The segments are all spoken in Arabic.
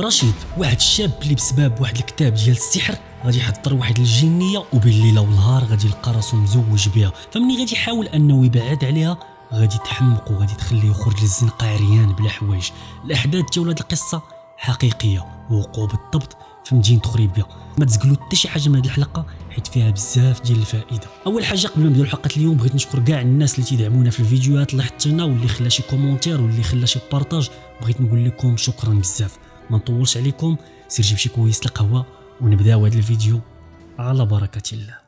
رشيد واحد الشاب اللي بسبب واحد الكتاب ديال السحر غادي يحضر واحد الجنيه وبالليله والنهار غادي يلقى راسو مزوج بها. فمني غادي يحاول انه يبعد عليها غادي تحمق وغادي تخليه يخرج للزنقه عريان بلا حوايج. الاحداث ديال هذه القصه حقيقيه ووقعوا بالضبط في مدينه خريبكا. ما تزقلوا حتى شي حاجه من هذه الحلقه حيت فيها بزاف ديال الفائده. اول حاجه قبل ما نبداو الحلقه اليوم بغيت نشكر كاع الناس اللي تيدعمونا في الفيديوهات اللي حطينا واللي خلا شي كومونتير واللي خلا شي بارطاج. بغيت نقول لكم شكرا بزاف. ما نطولش عليكم، سير جيب شي كويس القهوه ونبداو هذا الفيديو على بركه الله.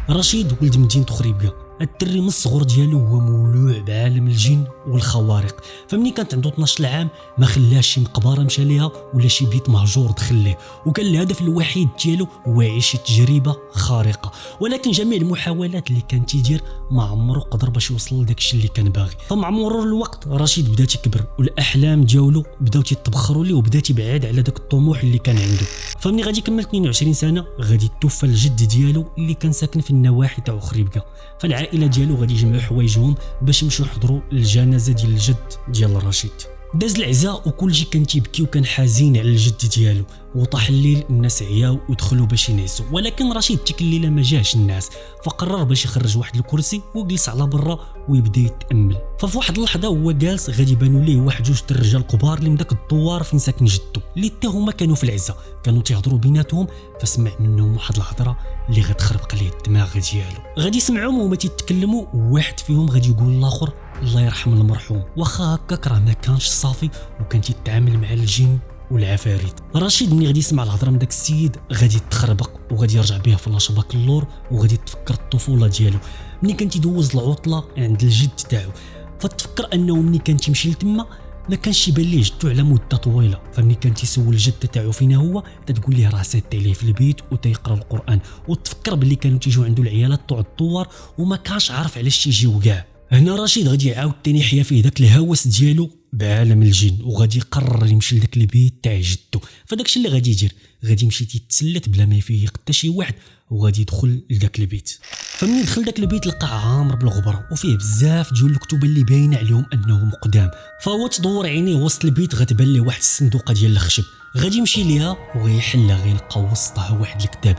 رشيد ولد مدينه خريبكا. الدري من الصغر ديالو هو مولوع بعالم الجن والخوارق. فمني كانت عنده 12 عام ما خلاش شي مقبره مشى ليها ولا شي بيت مهجور دخل ليه، وكان الهدف الوحيد ديالو هو يعيش شي تجربه خارقه. ولكن جميع المحاولات اللي كان تيدير ما عمره قدر باش يوصل لداك الشيء اللي كان باغي. فمع مرور الوقت رشيد بدا تيكبر والاحلام ديالو بداو تيتبخروا ليه وبدا تيبعد على داك الطموح اللي كان عنده. فمني غادي يكمل 22 سنه غادي توفى الجد ديالو اللي كان ساكن في النواحي تاع خريبكا. فالعائله ديالو غادي يجمعوا حوايجهم باش يمشيو يحضروا الجنازه ديال الجد ديال رشيد. داز العزاء وكلشي كان تيبكي وكان حزين على الجد ديالو. وطاح الليل الناس عياو ودخلوا باش ينعسوا، ولكن رشيد تيك الليله ما جاش الناس، فقرر باش يخرج واحد الكرسي وجلس على برا ويبدا يتامل. ففي واحد اللحظه هو جالس غادي يبانوا ليه واحد جوج د الرجال كبار اللي من داك الدوار فين ساكن جدو اللي حتى هما كانوا في العزاء، كانوا تيهضروا بيناتهم. فسمع منهم واحد الهضره اللي غتخربق ليه الدماغ ديالو. غادي يسمعوهم وهما تيتكلموا وواحد فيهم غادي يقول للاخر الله يرحم المرحوم، واخا هكاك راه ما كانش صافي وكان تيتعامل مع الجن والعفاريت. رشيد ملي غادي يسمع الهضره من داك السيد غادي يتخربق وغادي يرجع به فلاش باك اللور وغادي تفكر الطفوله ديالو ملي كان تيدوز العطله عند الجد تاعو. فتفكر انه ملي كان تيمشي لتما ما كانش يبان ليه جدو على مده طويله. فملي كان تيسول الجد تاعو فين هو تتقول ليه راه سات عليه في البيت وتيقرا القران. وتفكر باللي كانوا تيجيو عنده العيالات تاع الدوار وما كانش عارف علاش تيجيو كاع. هنا رشيد غادي يعاود تاني يحيا فيه داك الهوس ديالو بعالم الجن وغادي يقرر يمشي لداك البيت تاع جدو. فداك الشيء اللي غادي يدير غادي يمشي تيتسلت بلا ما يفيق حتى شي واحد وغادي يدخل لداك البيت. فمني دخل داك البيت لقى عامر بالغبره وفيه بزاف ديال الكتب اللي باينه عليهم انهم قدام. فهو تدور عينيه وسط البيت غتبان ليه واحد الصندوقه ديال الخشب. غادي يمشي ليها وغيحلها غيلقى وسطها واحد الكتاب.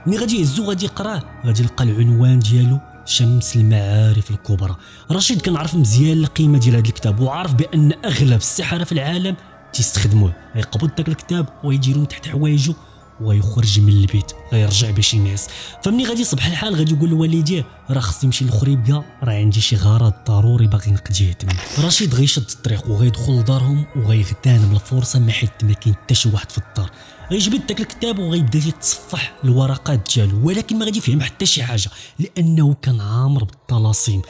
ملي غادي يهزو غادي يقراه غادي يلقى العنوان ديالو شمس المعارف الكبرى. رشيد كان عارف مزيان القيمه ديال هذا الكتاب وعارف بان اغلب السحره في العالم تيستخدموه. غيقبض داك الكتاب ويديرو تحت حوايجو ويخرج من البيت غيرجع باش ينعس. فمني غادي يصبح الحال غادي يقول لوالديه راه خصني نمشي لخريبكا راه عندي شي غرض ضروري باغي نقضيه تما. رشيد غيشد الطريق وغيدخل لدارهم وغيغتنم الفرصه ما حيت ما كاين حتى شي واحد في الدار. غيجبد داك الكتاب وغيبدا يتصفح الورقات ديالو ولكن ما غادي يفهم حتى شي حاجه لانه كان عامر بالطلاسيم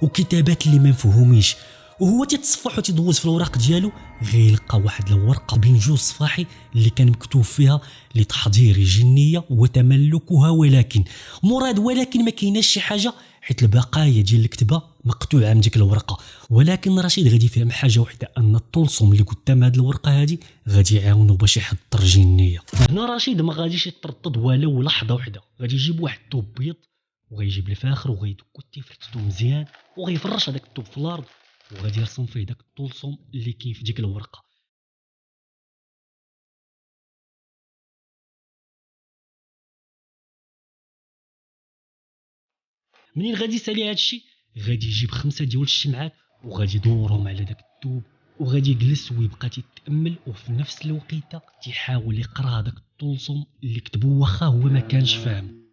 وكتابات اللي ما مفهوميش. وهو تيتصفح وتيدوز في الوراق ديالو غيلقى واحد الورقه بين جوج صفاحي اللي كان مكتوب فيها لتحضير جنيه وتملكها ولكن مراد ولكن ما كايناش شي حاجه حيت البقايا ديال الكتبه مقطوعه من ديك الورقه. ولكن رشيد غادي يفهم حاجه وحده ان الطلسم اللي قدام هذه الورقه هذه غادي يعاونو باش يحضر جنيه. هنا رشيد ما غاديش يتردد ولو لحظه وحده، غادي يجيب واحد الثوب بيض وغيجيب الفاخر وغيدكو تيفرتو مزيان وغيفرش هذاك الثوب في الارض وغادي يرسم فيه داك الطلسم اللي كاين في ديك الورقه. منين غادي يسالي هادشي غادي يجيب 5 ديال الشمعات وغادي يدورهم على داك الثوب وغادي يجلس ويبقى تيتامل وفي نفس الوقيته تيحاول يقرا داك الطلسم اللي كتبو واخا هو ما كانش فاهم.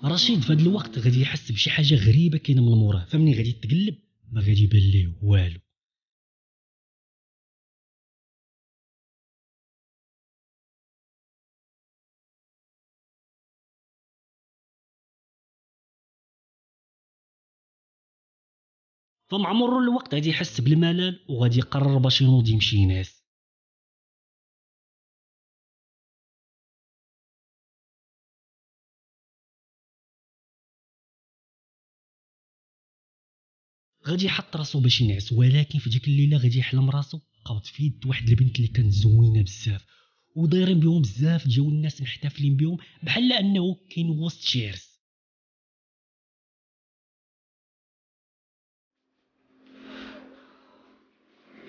رشيد في هذا الوقت غادي يحس بشي حاجه غريبه كاينه من موراه. فمني غادي يتقلب ما غادي يبان ليه والو. فمع مرور الوقت غادي يحس بالملل وغادي يقرر باش ينوض يمشي ينعس. غادي يحط راسو باش ينعس ولكن في ديك الليله غادي يحلم راسو قبض في يد واحد البنت اللي كانت زوينه بزاف ودايرين بهم بزاف ديال الناس محتفلين بهم بحال انه كاين وسط شي عرس.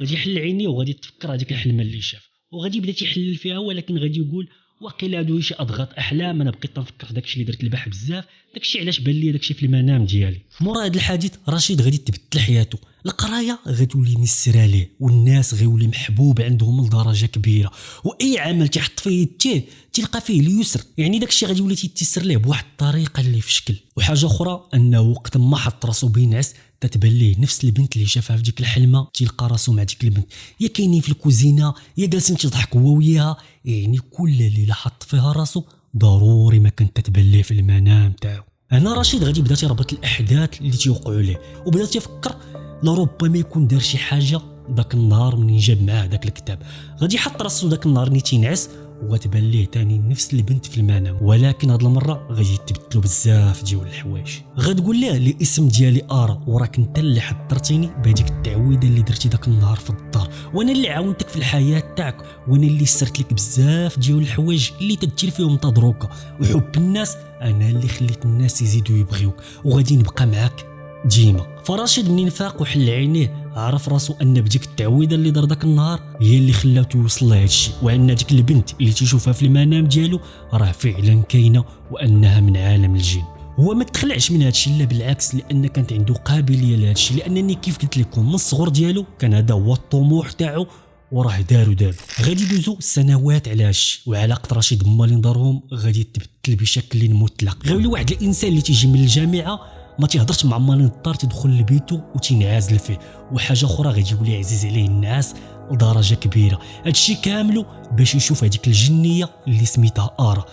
غادي يحل عينيه وغادي يتفكر هذيك الحلمه اللي شاف، وغادي يبدا تيحلل فيها، ولكن غادي يقول واقيلا هادو شي اضغاط احلام، انا بقيت نفكر في داكشي اللي درت البارح بزاف، داكشي علاش بان لي داكشي في المنام ديالي. مورا هذا الحديث رشيد غادي تبدل حياته، القرايه غتولي مسرة ليه، والناس غيولي محبوب عندهم لدرجه كبيره، واي عمل تيحط فيه يديه تلقى فيه اليسر، يعني داكشي غادي يولي تيتسر ليه بواحد الطريقه اللي في شكل. وحاجه اخرى انه وقت ما حط راسو بينعس تتبان ليه نفس البنت اللي شافها في ديك الحلمه، تلقى راسو مع ديك البنت يا كاينين في الكوزينه يا جالسين تضحك هو وياها، يعني كل ليله حط فيها راسو ضروري ما كانت تتبان ليه في المنام تاعو. هنا رشيد غادي بدا تربط الاحداث اللي تيوقعوا ليه، وبدا تفكر لربما يكون دار شي حاجه داك النهار منين جاب معاه داك الكتاب، غادي يحط راسو داك النهار اللي تينعس وغتبان ليه تاني نفس البنت في المنام، ولكن هاد المره غادي يتبدلوا بزاف ديال الحوايج. غتقول ليه الاسم ديالي ارا، وراك انت اللي حضرتيني بهذيك التعويذه اللي درتي داك النهار في الدار، وانا اللي عاونتك في الحياه تاعك، وانا اللي سرت لك بزاف ديال الحوايج اللي تدير فيهم تدروكا، وحب الناس انا اللي خليت الناس يزيدوا يبغيوك، وغادي نبقى معاك ديما. فرشيد منين فاق وحل عينيه عرف راسو ان بديك التعويذه اللي دار داك النهار هي اللي خلاته يوصل لهذا الشيء، وان ديك البنت اللي تيشوفها في المنام ديالو راه فعلا كاينه وانها من عالم الجن. هو ما تخلعش من هذا الشيء، لا بالعكس، لان كانت عنده قابليه لهذا الشيء، لانني كيف قلت لكم من الصغر ديالو كان هذا هو الطموح تاعو، وراه دارو. غادي يدوزو سنوات على هادشي، وعلاقه رشيد بمالين دارهم غادي تبدل بشكل مطلق. غير واحد الانسان اللي تيجي من الجامعه ما تيهضرش مع مالين الدار، تدخل لبيتو وتينعزل فيه، وحاجه اخرى غادي يولي عزيز عليه الناس لدرجه كبيره. هادشي كاملو باش يشوف هذيك الجنيه اللي سميتها ارا،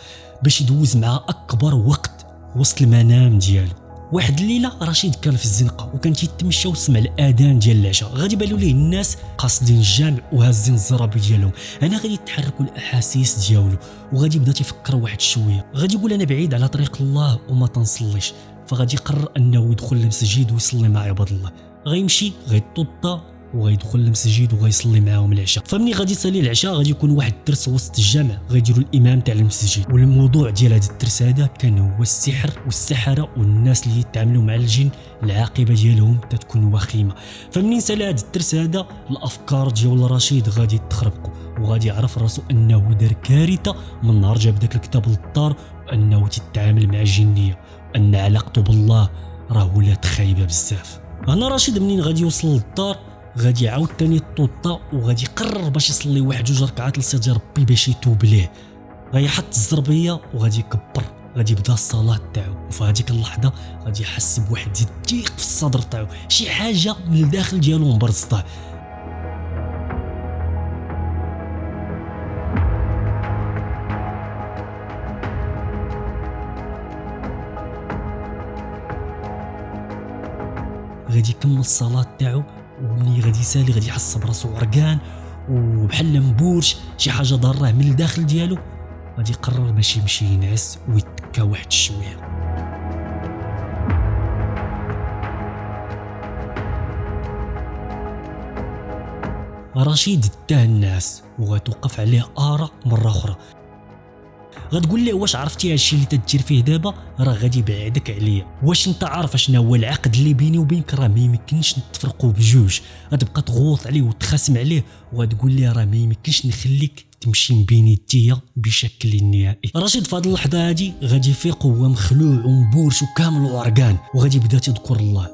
باش يدوز معها اكبر وقت وسط المنام ديالو. واحد الليله رشيد كان في الزنقه وكان تيتمشى وسمع الاذان ديال العشاء، غادي بالو ليه الناس قاصدين الجامع وهازين الزرابي ديالهم. انا غادي يتحركوا الاحاسيس ديالو وغادي يبدا تيفكر واحد شويه، غادي يقول انا بعيد على طريق الله وما تنصليش، فغادي يقرر انه يدخل للمسجد ويصلي مع عباد الله. غيمشي غيتوضا وغيدخل للمسجد وغيصلي معاهم العشاء. فمني غادي يصلي العشاء غادي يكون واحد الدرس وسط الجامع غيديروا الامام تاع المسجد، والموضوع ديال هذا الدرس هذا كان هو السحر والسحره والناس اللي يتعاملوا مع الجن العاقبه ديالهم تتكون وخيمه. فمنين سال هذا الدرس هذا الافكار ديال رشيد غادي تخربقوا، وغادي يعرف راسو انه دار كارثه من نهار جاب داك الكتاب للدار، وانه تتعامل مع جنيه، ان علاقته بالله راه ولات خايبه بزاف. هنا رشيد منين غادي يوصل للدار غادي يعاود ثاني يتوضا وغادي يقرر باش يصلي واحد جوج ركعات لسيدي ربي باش يتوب ليه. غيحط الزربيه وغادي يكبر، غادي يبدا الصلاه تاعو، وفي هذيك اللحظه غادي يحس بواحد الضيق في الصدر تاعو، شي حاجه من الداخل ديالو مبرزطه. غادي يكمل الصلاه تاعو، ومني غادي يسالي غادي يحس براسو عرقان وبحال مبورش، شي حاجه ضاره من الداخل ديالو. غادي يقرر باش يمشي ينعس ويتكا واحد شويه. رشيد تاه الناس وغتوقف عليه ارا مره اخرى، غتقول ليه واش عرفتي هادشي اللي تدير فيه دابا راه غادي يبعدك عليا، واش انت عارف شنو هو العقد اللي بيني وبينك، راه ما يمكنش نتفرقوا بجوج. غتبقى تغوط عليه وتخاسم عليه وغتقول ليه راه ما يمكنش نخليك تمشي من بين يديا بشكل نهائي. رشيد في هذه اللحظه هادي غادي يفيق وهو مخلوع ومبورش وكامل وعرقان، وغادي يبدا تذكر الله.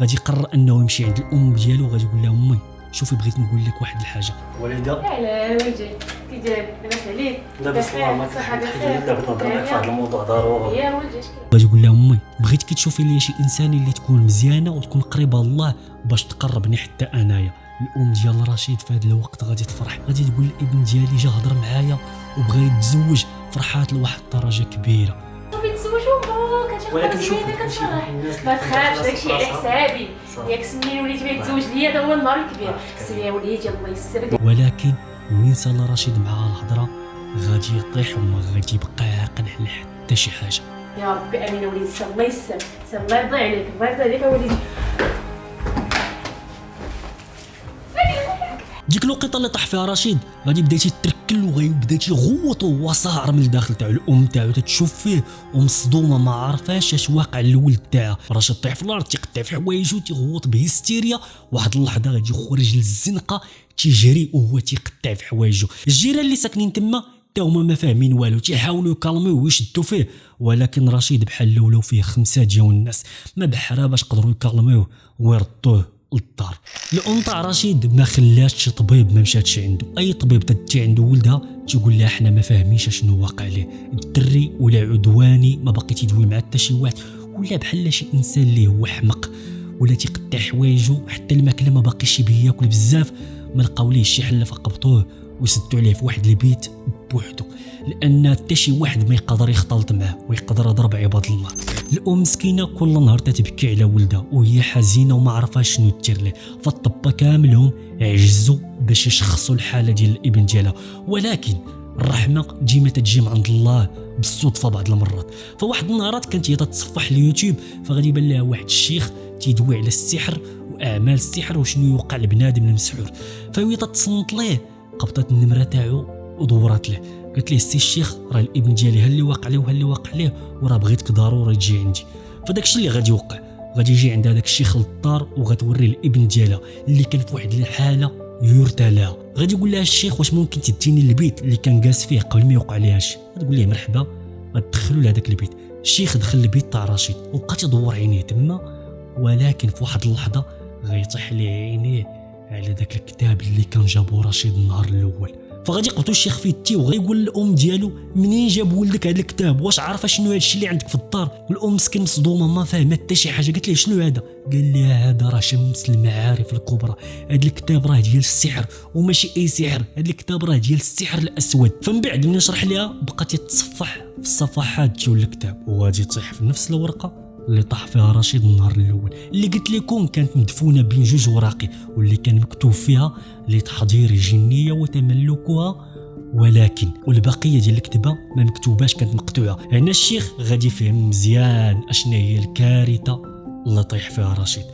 غادي يقرر انه يمشي عند الام ديالو وغادي يقول لها امي شوفي بغيت نقول لك واحد الحاجه. وليده لا ويجي كي داير لاباس عليك؟ لاباس الله ما صحه كنحب بخير. نهضر معاك في هذا الموضوع ضروري. يا ولدي اش غادي يقول لها امي بغيت كي تشوفي لي شي انسان اللي تكون مزيانه وتكون قريبه الله باش تقربني حتى انايا. الام ديال رشيد في هذا الوقت غادي تفرح، غادي تقول الابن ديالي جا هضر معايا وبغى يتزوج، فرحات لواحد الدرجه كبيره. تزوجوا مبروك، ولكن شوف كتفرح ما تخافش، داكشي على حسابي. ياك سمين وليت بغيت تزوج ليا هذا هو النهار الكبير. سير يا وليدي الله يسرك. ولكن منين سال رشيد معها الهضره غادي يطيح وما غادي يبقى عاقل على حتى شي حاجه. يا ربي امين وليدي، سير الله يسر، سير الله يرضي عليك، الله يرضي عليك وليدي. ديك الوقيته اللي طاح فيها رشيد غادي بدا تيتركل وغيبدا تيغوط وهو صاعر من الداخل تاعو. الام تاعو تتشوف فيه ومصدومه ما عارفاش اش واقع للولد تاعها. رشيد طيح في الارض تيقطع في حوايجو تيغوط بهستيريا. واحد اللحظه غادي يخرج للزنقه تيجري وهو تيقطع في حوايجو. الجيران اللي ساكنين تما تا هما ما فاهمين والو تيحاولوا يكالميوه ويشدوا فيه، ولكن رشيد بحال لولاو فيه 5 ديال الناس ما بحرا باش قدروا يكالميوه ويردوه للدار. الام تاع رشيد ما خلاش شي طبيب ما مشاتش عنده. اي طبيب تجي عنده ولدها تيقول لها حنا ما فاهمينش شنو واقع ليه. الدري ولا عدواني ما باقي تيدوي مع حتى شي واحد، ولا بحال شي انسان اللي هو حمق ولا تيقطع حوايجو. حتى الماكله ما باقيش ياكل بزاف، ما لقاو ليه شي حل فقبطوه وسدوا عليه في واحد البيت بوحدو، لان حتى شي واحد ما يقدر يختلط معاه ويقدر يضرب عباد الله. الام مسكينه كل نهار تتبكي على ولدها وهي حزينه وما عرفاش شنو دير ليه. فالطبا كاملهم عجزوا باش يشخصوا الحاله ديال الابن ديالها، ولكن الرحمه ديما تجي من عند الله بالصدفه بعض المرات. فواحد النهارات كانت هي تتصفح اليوتيوب، فغادي يبان لها واحد الشيخ تيدوي على السحر واعمال السحر وشنو يوقع لبنادم المسحور. فهي تتصنت ليه، قبضت النمره تاعو ودورات له، قالت ليه السي الشيخ راه الابن ديالي ها اللي واقع ليه وها اللي واقع ليه، وراه بغيتك ضروري تجي عندي. فداك الشيء اللي غادي يوقع، غادي يجي عند هذاك الشيخ للدار وغتوري الابن ديالها اللي كان في واحد الحاله يرثى لها. غادي يقول لها الشيخ واش ممكن تديني البيت اللي كان جالس فيه قبل ما يوقع ليها الشيء. غتقول ليه مرحبا، غتدخلوا لهذاك البيت. الشيخ دخل البيت تاع رشيد وبقى تدور عينيه تما، ولكن في واحد اللحظه غيطيح ليه عينيه على ذاك الكتاب اللي كان جابو رشيد النهار الاول. فغادي يقبطوا الشيخ في التي وغيقول للام ديالو منين جاب ولدك هذا الكتاب، واش عارفه شنو هذا الشيء اللي عندك في الدار؟ والام مسكين مصدومه ما فاهمه حتى شي حاجه. قالت ليه شنو هذا؟ قال لها هذا راه شمس المعارف الكبرى، هذا الكتاب راه ديال السحر وماشي اي سحر، هذا الكتاب راه ديال السحر الاسود. فمن بعد من نشرح لها بقات تتصفح في الصفحات ديال الكتاب وغادي تطيح في نفس الورقه اللي طاح فيها رشيد النهار الاول، اللي قلت لكم كانت مدفونه بين جوج وراقي، واللي كان مكتوب فيها لتحضير الجنيه وتملكها، ولكن والبقيه ديال الكتبه ما مكتوباش، كانت مقطوعه. هنا الشيخ غادي يفهم مزيان اشنا هي الكارثه اللي طيح فيها رشيد.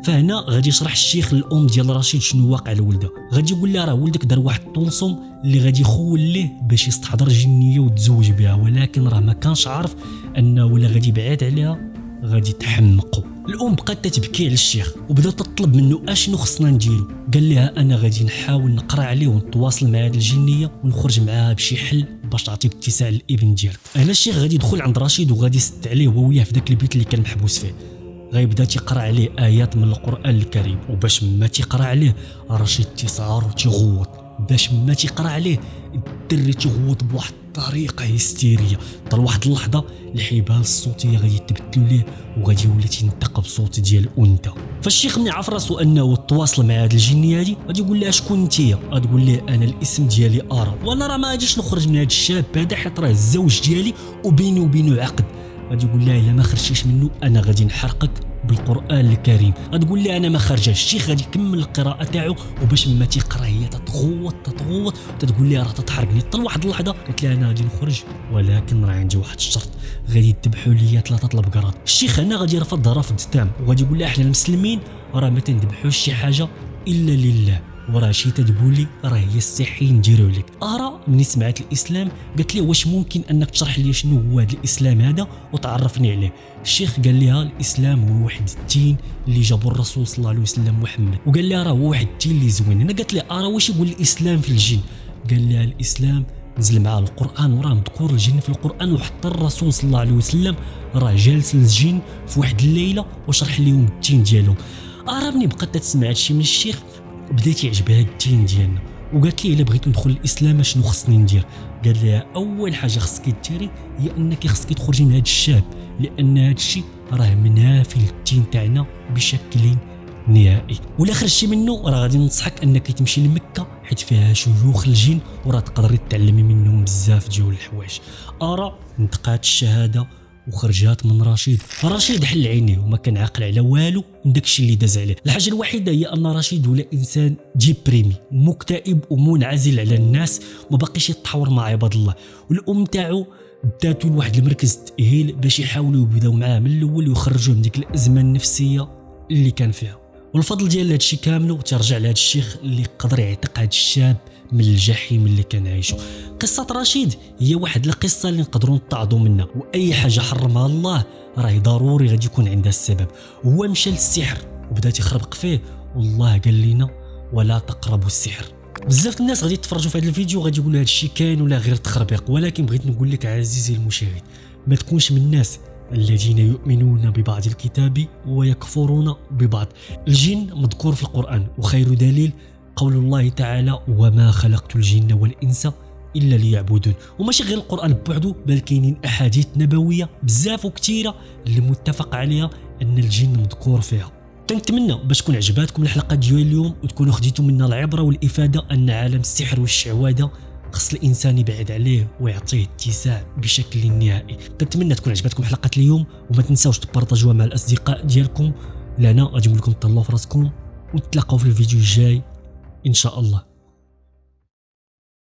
فهنا غادي يشرح الشيخ للام ديال رشيد شنو واقع لولده. غادي يقول لها راه ولدك دار واحد الطلسم اللي غادي يخول ليه باش يستحضر جنيه وتزوج بها، ولكن راه ما كانش عارف انه ولا غادي يبعد عليها غادي تحمقوا. الام بقات تبكي على الشيخ وبدات تطلب منه اشنو خصنا نديرو. قال لها انا غادي نحاول نقرا عليه ونتواصل مع هذه الجنيه ونخرج معاها بشي حل باش تعطي اتساع للابن ديالك. هنا الشيخ غادي يدخل عند رشيد وغادي يسد عليه هو وياه في ذاك البيت اللي كان محبوس فيه. غيبدا تيقرا عليه ايات من القران الكريم، وباش ما تيقرا عليه رشيد تيسعر وتيغوط. باش ما تيقرا عليه الدري تيغوط بواحد الطريقه هستيريه. حتى لواحد اللحظه الحبال الصوتيه غادي تبدلوا ليه وغادي يولي تينطق بصوت ديال انثى. فالشيخ ملي عرف راسو انه تواصل مع هذه الجنيه هذه غادي يقول لها شكون انتيا؟ غتقول ليه انا الاسم ديالي ارا، وانا راه ما غاديش نخرج من هذا الشاب هذا حيت راه الزوج ديالي وبيني وبينه عقد. غادي يقول لها الا ما خرجتيش منه انا غادي نحرقك بالقران الكريم. غتقول لي انا ما خرجاش. الشيخ غادي يكمل القراءه تاعو وباش ما تيقرا هي تتغوط وتتقول لي راه تتحرقني. حتى لواحد اللحظه قالت لها انا غادي نخرج ولكن راه عندي واحد الشرط، غادي يذبحوا لي 3 البقرات. الشيخ هنا غادي يرفض رفض تام وغادي يقول لها احنا المسلمين راه ما تنذبحوش شي حاجه الا لله، وراه شي تقول لي راه هي الصحي نديرو لك. ملي سمعت الاسلام قالت لي واش ممكن انك تشرح لي شنو هو هذا الاسلام هذا وتعرفني عليه. الشيخ قال لها الاسلام هو واحد الدين اللي جابو الرسول صلى الله عليه وسلم محمد، وقال لها راه هو واحد الدين اللي زوين. انا قالت لي واش يقول الاسلام في الجن؟ قال لها الاسلام نزل معاه القران وراه مذكور الجن في القران، وحتى الرسول صلى الله عليه وسلم راه جالس للجن في واحد الليله وشرح لهم الدين ديالهم. ملي بقات تسمع هادشي من الشيخ بدات يعجبها الدين ديالنا، وقالت لي الا بغيت ندخل الاسلام شنو خصني ندير؟ قال لها اول حاجه خصك ديري هي انك خصك تخرجي من هذا الشاب، لان هذا الشيء راه منافي للدين تاعنا بشكل نهائي، ولا خرجتي منه راه غادي ننصحك انك تمشي لمكه حيت فيها شيوخ الجن وراه تقدري تعلمي منهم بزاف ديال الحوايج. انتقات الشهاده وخرجات من رشيد حل عينيه وما كان عاقل على والو من داكشي اللي داز عليه. الحاجه الوحيده هي ان رشيد ولا انسان ديبريمي مكتئب ومنعزل على الناس، ما باقيش يتحاور مع عباد الله. والام تاعو داتو لواحد المركز تاهيل باش يحاولوا يبداو معاه من الاول ويخرجوه من ديك الازمه النفسيه اللي كان فيها. والفضل ديال هذا الشيء كامل ترجع لهذا الشيخ اللي قدر يعتق هذا الشاب من الجحيم اللي كان عايشه. قصه رشيد هي واحد القصه اللي نقدروا نتعظوا منها، واي حاجه حرمها الله راه ضروري غادي يكون عندها السبب. هو مشى للسحر وبدا تيخربق فيه، والله قال لنا ولا تقربوا السحر. بزاف الناس غادي يتفرجوا في هذا الفيديو غادي يقولوا هذا الشيء كاين ولا غير تخربيق، ولكن بغيت نقول لك عزيزي المشاهد ما تكونش من الناس الذين يؤمنون ببعض الكتاب ويكفرون ببعض. الجن مذكور في القرآن، وخير دليل قول الله تعالى وما خلقت الجن والإنس إلا ليعبدون. وماشي غير القرآن بوحدو، بل كاينين أحاديث نبوية بزاف وكثيرة اللي متفق عليها أن الجن مذكور فيها. كنتمنى باش تكون عجباتكم الحلقه ديال اليوم وتكونوا خديتوا منها العبره والافاده ان عالم السحر والشعوذه خص الانسان يبعد عليه ويعطيه اتساع بشكل نهائي. كنتمنى تكون عجباتكم حلقه اليوم، وما تنساوش تبارطاجوها مع الاصدقاء ديالكم. لنا غادي نقول لكم تهلاو في راسكم ونتلاقاو في الفيديو الجاي ان شاء الله.